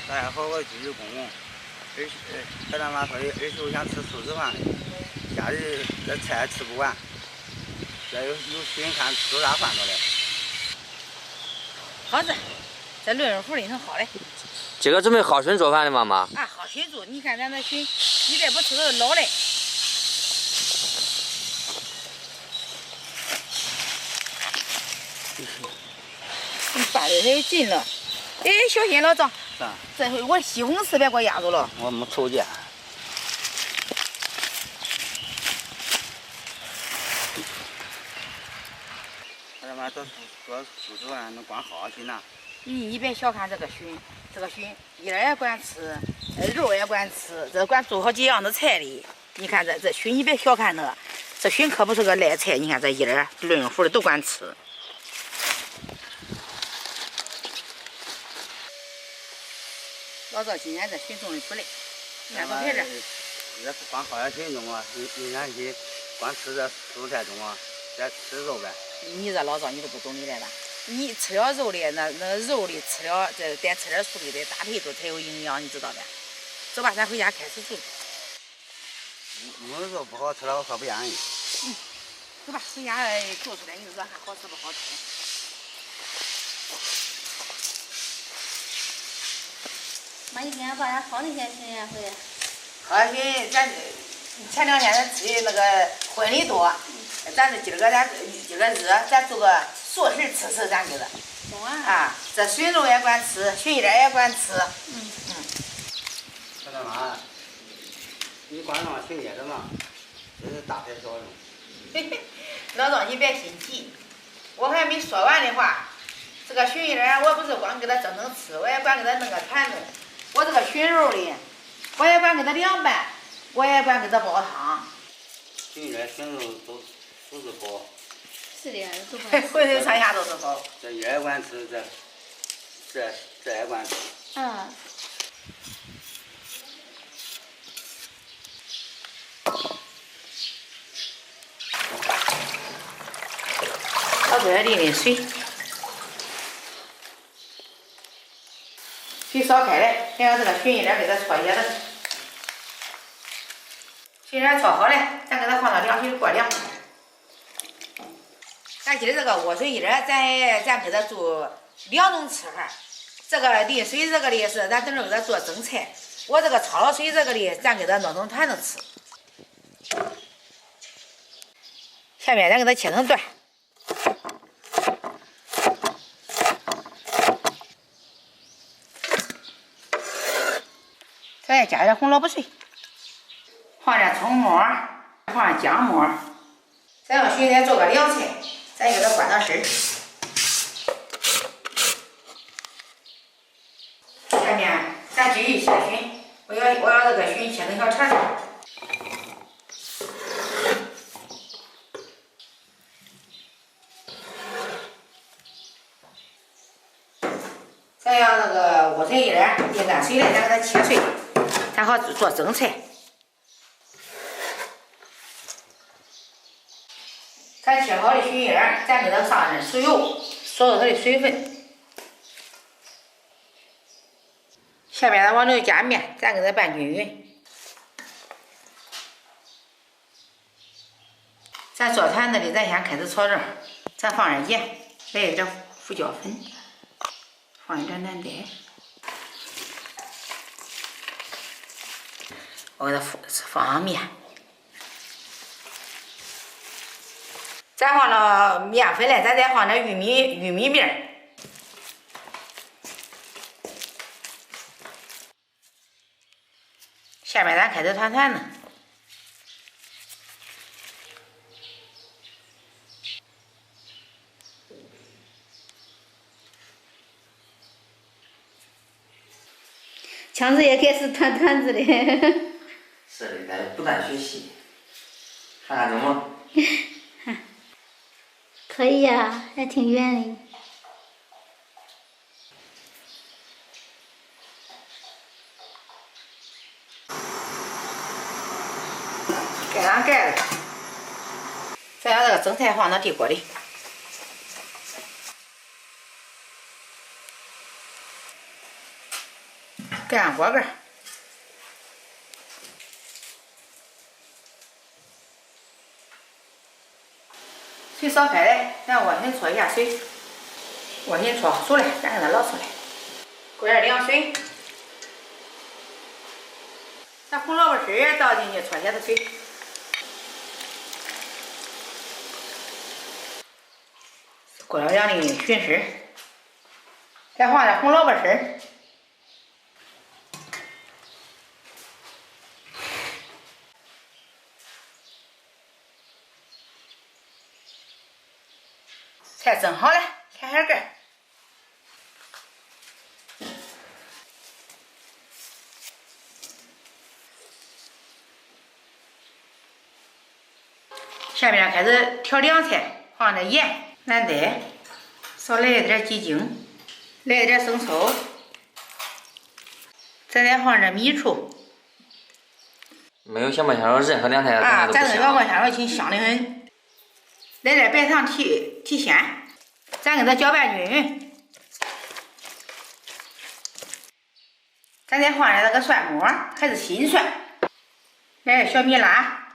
大家伙继续供供。和他妈说的，儿媳想吃素食饭的，家里这菜吃不完，这有心看做啥饭着嘞。好子，这论润湖里很好嘞。这个准备好生做饭的妈妈。啊，好生做，你看咱那熏，你再不吃都老嘞。饭里头进了，哎，小心老张。啥？这回我西红柿别给我压住了。我没瞅见。他妈做素食饭能管好心呐。你别小看这个熏，叶儿也管吃，肉也管吃，这管做好几样的菜的。你看这熏，你别小看它，这熏可不是个赖菜。你看这叶儿，润润乎的都管吃。老赵今年这熏种的不赖，你看都别这。这光好点心种啊，你看去光吃这蔬菜种啊，再吃肉呗。你这老赵你都不懂你来吧？你吃了肉的，那肉的吃了，这再吃点素的，得搭配着才有营养，你知道呗？走吧，咱回家开始做。没肉不好吃了，我可不愿意。走吧，回家做出来，你说还好吃不好吃？妈，你今天把咱好那些熏呀回来。好熏，咱前2天咱吃的那个荤的多，咱这今儿个热，咱做个素食吃，咱给他。中啊。啊，这熏肉也管吃，熏叶也管吃。这干嘛？你管上熏叶子嘛？这是大材小用。嘿嘿，老赵你别心急，我还没说完的话，这个熏叶我不是光给他蒸吃，我也管给他弄个团子。我这个熏肉的，我也管给他凉拌，我也管给他煲汤。熏叶熏肉都是宝。是的，都不能吃。浑身上下都是宝。这叶也管吃，这也管吃。嗯。老这淋淋水，水烧开了，先让这个熏叶给它搓叶子。熏叶搓好了，咱给它放到凉水过凉。咱今儿这个莴笋叶，咱给它做2种吃法。这个淋水这个的是咱等着给它做蒸菜，我这个焯了水这个的，咱给它弄成团子吃。下面咱给它切成段。咱再加点红萝卜碎，放点葱末，放点姜末。咱要寻思做个凉菜，咱给它关到身儿。下面咱继续切熏，我要这个熏切成小肠。咱要那个莴笋叶沥干水了，咱给它切碎，咱好做蒸菜。咱切好的熏叶，咱给它上点酥油，锁住它的水分。下面咱往里加面，咱给它拌均匀。咱做团子的，咱先开始炒肉，咱放点盐，来一点胡椒粉，放一点南带。我给它放上面。咱放了面粉了，咱再放点玉米粒儿。下面咱开始团团子。强子也开始团团子了。是的，在不断学习。看看怎么？可以呀，还挺圆的。盖上盖子，再把这个蒸菜放到地锅里。盖上锅盖。水烧开了，咱窝心搓一下水，窝心搓熟了，咱给它捞出来，搁点凉水，把红萝卜丝也倒进去搓些子水，过了两粒熏丝，再放点红萝卜丝。菜蒸好了，开下盖。下面开始调凉菜，放点盐、蓝带，少来一点鸡精，来一点生抽，咱再放点米醋。没有小爆香肉，任何凉菜啊，咱这小爆香香肉挺香的很。来点白糖提鲜，咱给它搅拌均匀。咱再放点那个蒜末，还是新蒜。来点小米辣，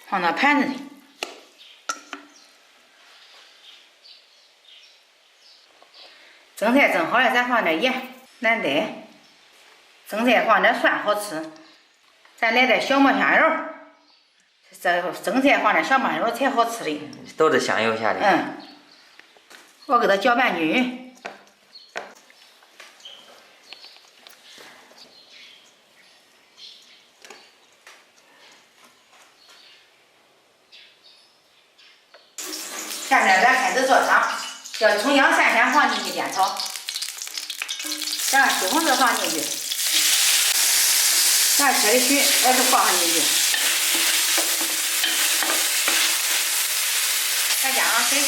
放到盘子里。蒸菜蒸好了，咱放点盐、蓝带。蒸菜放点蒜好吃。咱来点小磨香油。这蒸菜放点小麻油才好吃的，都是香油下的。我给它搅拌均匀。下面咱开始做汤，要葱姜蒜先放进去煸炒，然后西红柿放进去，咱切的熏也是放进去。再加上水，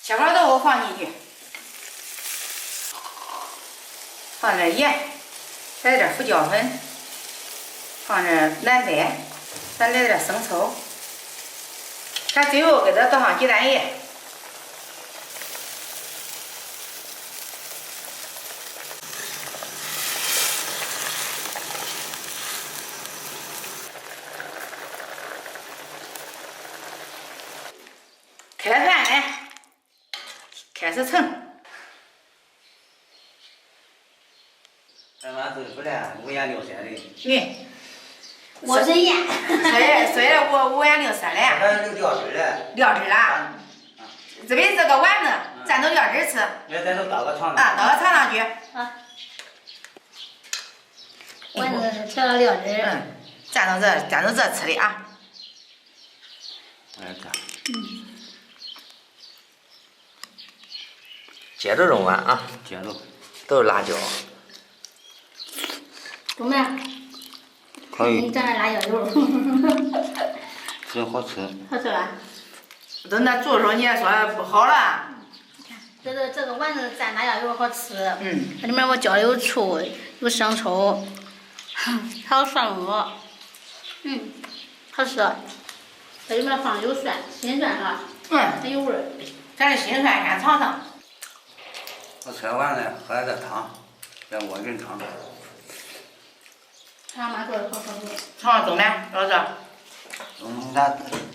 切块豆腐放进去，放点盐，来点胡椒粉，放点蓝带，再来点生抽，咱最后给它倒上鸡蛋液。开饭了，开始盛。俺妈是不然五颜六色的。我是盐。摔了五颜六色的。还有料汁嘞。料汁啦。这边这个丸子蘸着料汁吃。来，咱都倒个尝尝。啊，倒个尝上去。好。丸子调了料汁。蘸着这吃的啊。来看。接着用完啊，接着。都是辣椒。怎么样？可以。你蘸点辣椒油。真好吃。好吃吧？等那做的时候你还说不好了。这个丸子蘸辣椒油好吃。这里面我浇了有醋，有生抽，还有蒜末。好吃。这里面放的有蒜，新蒜哈。很有味儿。咱这新蒜先尝尝。我吃完了，喝点汤，这窝心汤。俺妈做的好好吃。尝尝蒸的，老师。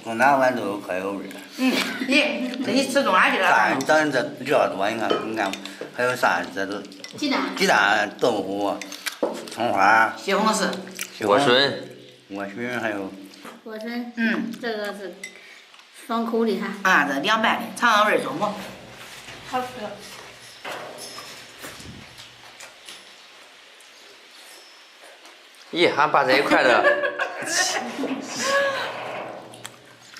中南豌豆可有味儿。咦，这你吃中哪去了？咱这料多，你看，还有啥？这都鸡蛋、豆腐、葱花、西红柿、莴笋、还有。莴笋。这个是爽口的哈。啊，这凉拌的，尝尝味儿中不？好吃。咦，还把这一块的。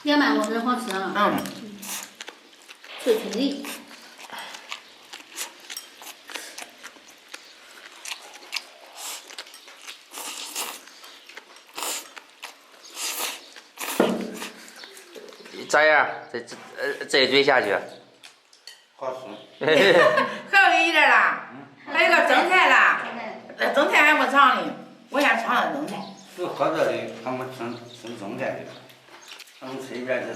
凉拌莴笋好吃啊。脆脆的。咋样？这一嘴下去。好吃。还有一点啦，还有个蒸菜啦，蒸菜还没尝呢，我先尝尝蒸菜。就喝这的，他们吃蒸菜的，他们吃一边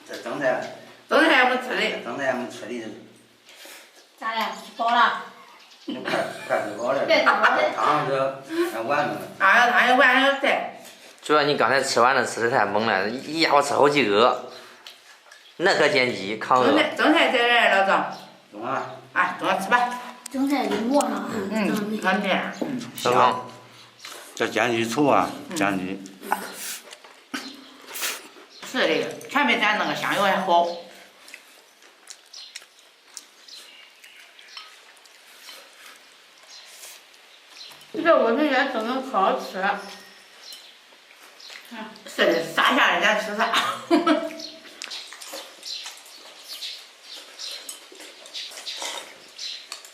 这蒸菜。蒸菜没吃的。蒸菜没吃的，咋了？吃饱了？快吃饱了。别吃饱了。汤这那碗呢？啊，他有碗有菜。主要你刚才吃完了，吃的太猛了，一下午吃好几个，那可减肌抗饿。蒸菜在这儿，老张。中啊。啊，中了吃吧。蒸菜给磨上。很甜。香。这煎鸡醋啊，煎鸡。是的，全比咱那个香油还好。这我这也整的可好吃。是的，啥馅的咱吃啥。